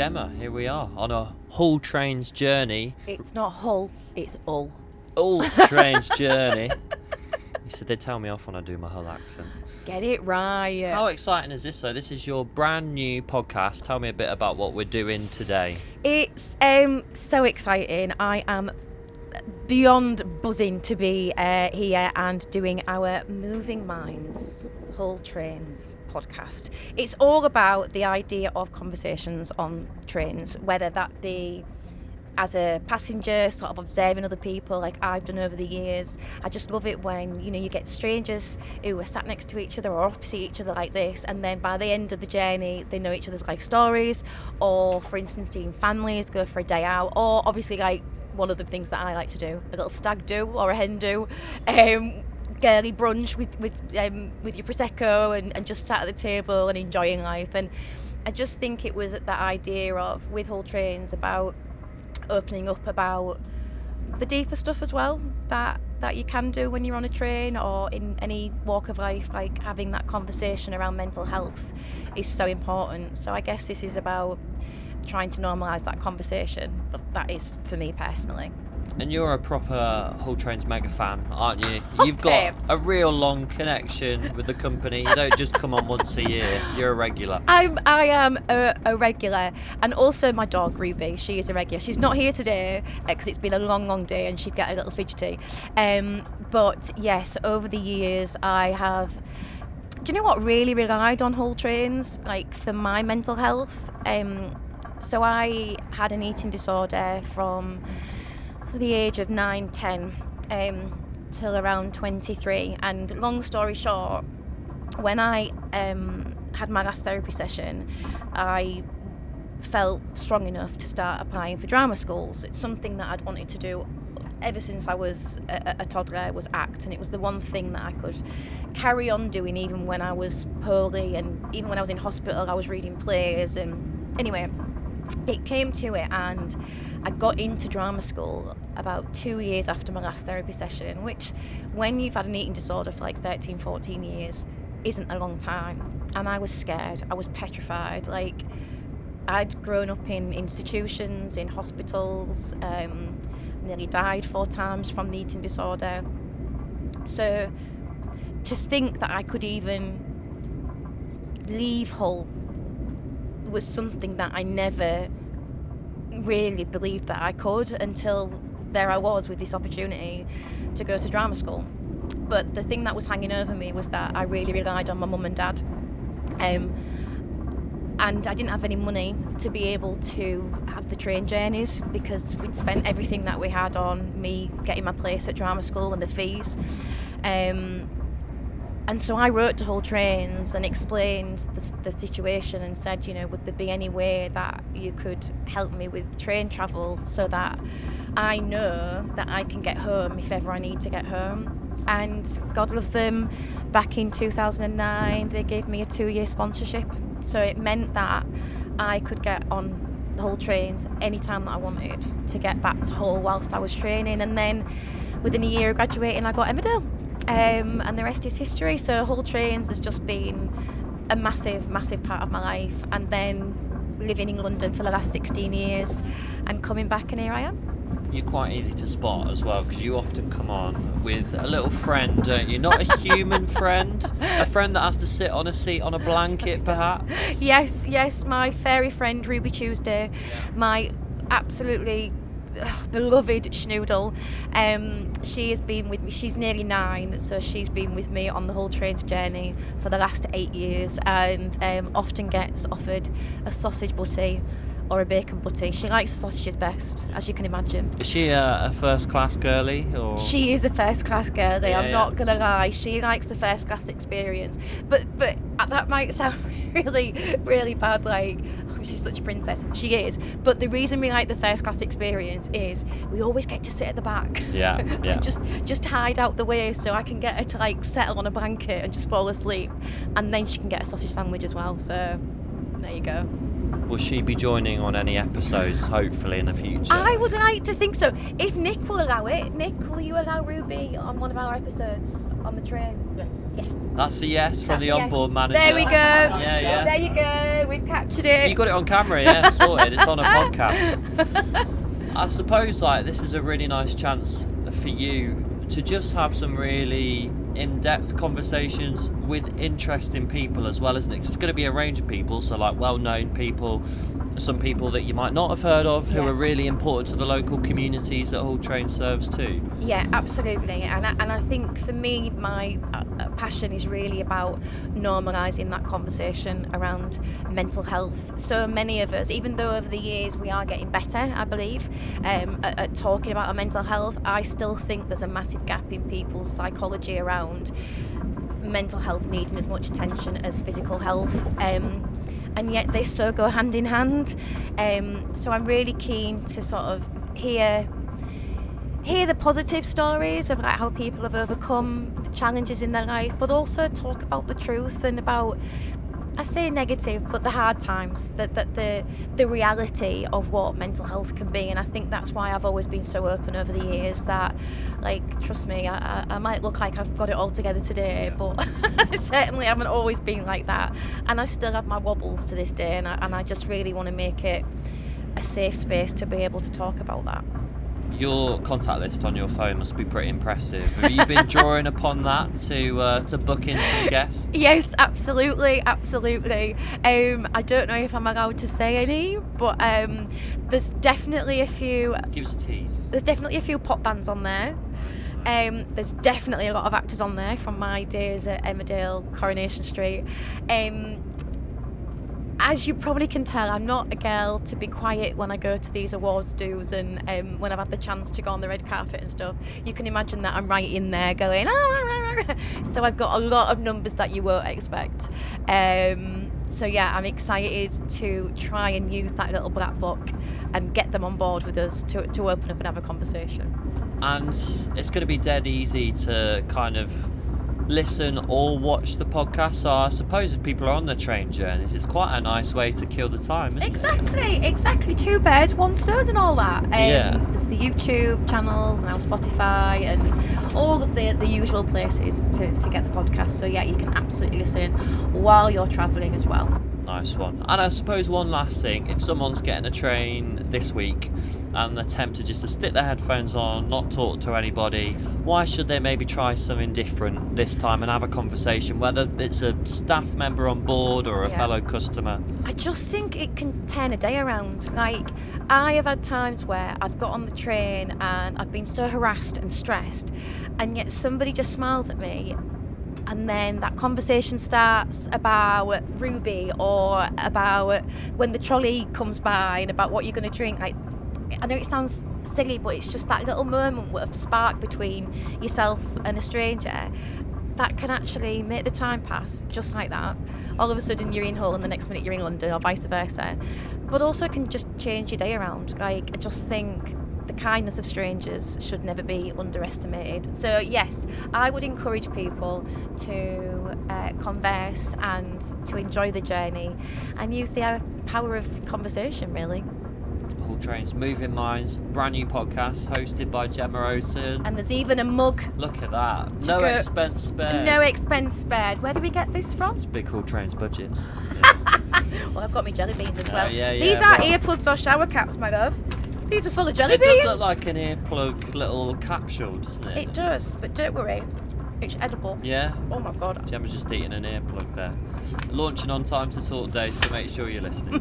Gemma, here we are on a Hull Trains journey. It's not Hull, it's Hull. Hull Trains journey. You said they tell me off when I do my Hull accent. Get it right. How exciting is this though? This is your brand new podcast. Tell me a bit about what we're doing today. It's so exciting. I am beyond buzzing to be here and doing our Moving Minds Hull Trains podcast. It's all about the idea of conversations on trains, whether that be as a passenger, sort of observing other people like I've done over the years. I just love it when, you get strangers who are sat next to each other or opposite each other like this, and then by the end of the journey they know each other's life stories, or for instance seeing families go for a day out, or obviously like one of the things that I like to do, a little stag do or a hen do, girly brunch with your Prosecco and just sat at the table and enjoying life. And I just think it was that idea of, with Hull Trains, about opening up about the deeper stuff as well that you can do when you're on a train or in any walk of life. Like having that conversation around mental health is so important. So I guess this is about trying to normalise that conversation. That is for me personally. And you're a proper Hull Trains mega fan, aren't you? You've got Babes. a real long connection with the company. You don't just come on once a year. You're a regular. I am a regular, and also my dog Ruby, she is a regular. She's not here today because it's been a long day and she'd get a little fidgety. But yes, over the years I have, do you know what, really relied on Hull Trains like for my mental health. So I had an eating disorder from the age of 9-10 till around 23, and long story short, when I had my last therapy session, I felt strong enough to start applying for drama schools. It's something that I'd wanted to do ever since I was a toddler, was act, and it was the one thing that I could carry on doing even when I was poorly, and even when I was in hospital I was reading plays. And anyway, it came to it, and I got into drama school about 2 years after my last therapy session, which, when you've had an eating disorder for like 13-14 years, isn't a long time. And I was scared, I was petrified. Like, I'd grown up in institutions, in hospitals, nearly died 4 times from the eating disorder. So to think that I could even leave Hull was something that I never really believed that I could, until there I was with this opportunity to go to drama school. But the thing that was hanging over me was that I really relied on my mum and dad, and I didn't have any money to be able to have the train journeys, because we'd spent everything that we had on me getting my place at drama school and the fees. And so I wrote to Hull Trains and explained the situation and said, would there be any way that you could help me with train travel so that I know that I can get home if ever I need to get home. And God love them, back in 2009 they gave me a 2-year sponsorship. So it meant that I could get on the Hull Trains anytime that I wanted to get back to Hull whilst I was training. And then within a year of graduating I got Emmerdale. And the rest is history. So Hull Trains has just been a massive part of my life. And then living in London for the last 16 years and coming back, and here I am. You're quite easy to spot as well, because you often come on with a little friend, don't you? Not a human friend, a friend that has to sit on a seat on a blanket perhaps. Yes, my fairy friend Ruby Tuesday, my absolutely beloved schnoodle. She has been with me, she's nearly 9, so she's been with me on the Hull Trains journey for the last 8 years, and often gets offered a sausage butty or a bacon butty. She likes the sausages best, as you can imagine. Is she a first class girly, or? She is a first class girly, I'm not gonna lie. She likes the first class experience, but that might sound really bad, like, oh, she's such a princess. She is, but the reason we like the first class experience is we always get to sit at the back. Yeah. just hide out the way, so I can get her to like settle on a blanket and just fall asleep, and then she can get a sausage sandwich as well. So there you go. Will she be joining on any episodes, hopefully, in the future? I would like to think so. If Nick will allow it. Nick, will you allow Ruby on one of our episodes on the train? Yes. That's a yes from That's the a onboard yes. manager. There we go. Yeah. There you go. We've captured it. You got it on camera, yeah, sorted. It's on a podcast. I suppose like this is a really nice chance for you to just have some really in-depth conversations with interesting people as well, isn't it? 'Cause it's going to be a range of people, so like well-known people, some people that you might not have heard of who are really important to the local communities that Hull Train serves too. Yeah, absolutely. And I think for me, my passion is really about normalising that conversation around mental health. So many of us, even though over the years we are getting better, I believe, at talking about our mental health, I still think there's a massive gap in people's psychology around mental health needing as much attention as physical health. And yet they so go hand in hand. So I'm really keen to sort of hear the positive stories about how people have overcome the challenges in their life, but also talk about the truth and about, I say negative, but the hard times, the reality of what mental health can be. And I think that's why I've always been so open over the years that, like, trust me, I might look like I've got it all together today, but I certainly haven't always been like that. And I still have my wobbles to this day, and I just really want to make it a safe space to be able to talk about that. Your contact list on your phone must be pretty impressive. Have you been drawing upon that to book in some guests? Yes, absolutely. I don't know if I'm allowed to say any, but there's definitely a few. Give us a tease. There's definitely a few pop bands on there. There's definitely a lot of actors on there from my days at Emmerdale, Coronation Street. As you probably can tell, I'm not a girl to be quiet when I go to these awards dues and when I've had the chance to go on the red carpet and stuff. You can imagine that I'm right in there going, so I've got a lot of numbers that you won't expect. So yeah, I'm excited to try and use that little black book and get them on board with us to open up and have a conversation. And it's going to be dead easy to kind of listen or watch the podcast, so I suppose if people are on the train journeys, it's quite a nice way to kill the time, isn't it? Exactly. 2 birds, 1 stone and all that. There's the YouTube channels and our Spotify and all of the usual places to get the podcast. So yeah, you can absolutely listen while you're travelling as well. Nice one. And I suppose one last thing, if someone's getting a train this week and they're tempted just to stick their headphones on, not talk to anybody, why should they maybe try something different this time and have a conversation, whether it's a staff member on board or a fellow customer? I just think it can turn a day around. Like, I have had times where I've got on the train and I've been so harassed and stressed, and yet somebody just smiles at me. And then that conversation starts about Ruby or about when the trolley comes by and about what you're going to drink. Like, I know it sounds silly, but it's just that little moment of spark between yourself and a stranger that can actually make the time pass just like that. All of a sudden you're in Hull and the next minute you're in London, or vice versa. But also can just change your day around. Like, I just think the kindness of strangers should never be underestimated. So yes, I would encourage people to converse and to enjoy the journey and use the power of conversation, really. Hull Trains, Moving Minds, brand new podcast hosted by Gemma Oaten. And there's even a mug. Look at that. No expense spared. No expense spared. Where do we get this from? It's big Hull Trains budgets. Well, I've got my jelly beans as well. These are earplugs or shower caps, my love. These are full of jelly beans. It does look like an earplug little capsule, doesn't it? It does, but don't worry. It's edible. Yeah. Oh my God. Gemma's just eating an earplug there. Launching on Time to Talk Day, so make sure you're listening.